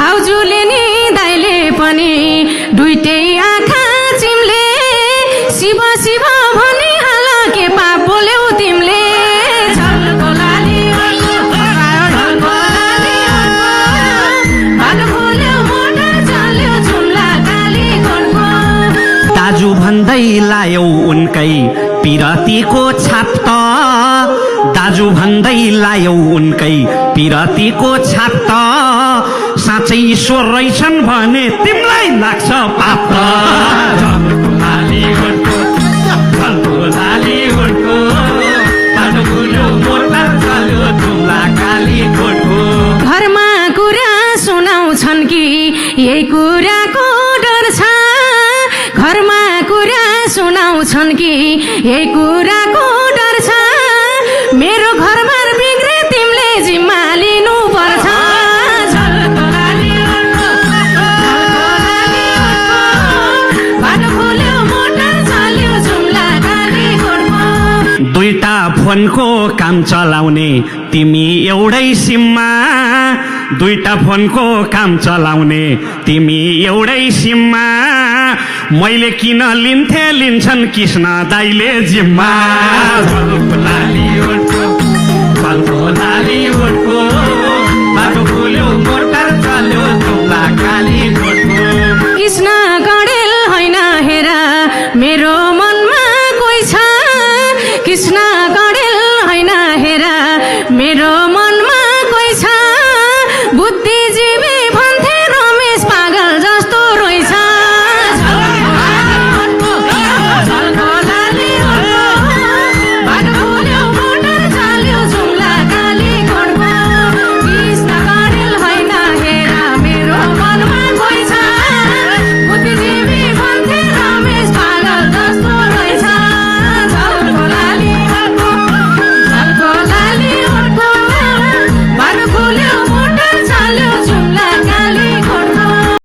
भाउजूले नि दाइले पनि दुईटै आँखा चिम्ले शिव शिव भनी हाल के पाप बोल्यौ तिमीले झल्को लाली दाजु भन्दै लायौ उनकै पिरतीको छाप त दाजु भन्दै लायौ उनकै पिरतीको छाप त साँच्चै ईश्वर रहेछन् भने तिमीलाई लाग्छ पाप त झल्को लाली उनको झल्को लाली उनको बाटो गुल्यो मोटर चल्यो जुम्ला काली कोटको घरमा कुरा सुनाउँछन् कि यही कुराको डर छ घरमा कुरा सुनाउँछन् कि यही कुराको डर छ मेरो घरमा बिग्रे तिमीले जिम्मा लिनु पर्छ झल्को लाली बाटो खोल्यो मोटर चल्यो जुम्ला काली कोटको दुईटा फोनको काम चलाउने तिमी एउटै सिममा दुईटा फोनको काम चलाउने तिमी एउटै सिममा मैले किन लिन्छन् कृष्ण दाइले जिम्मा झल्को लाली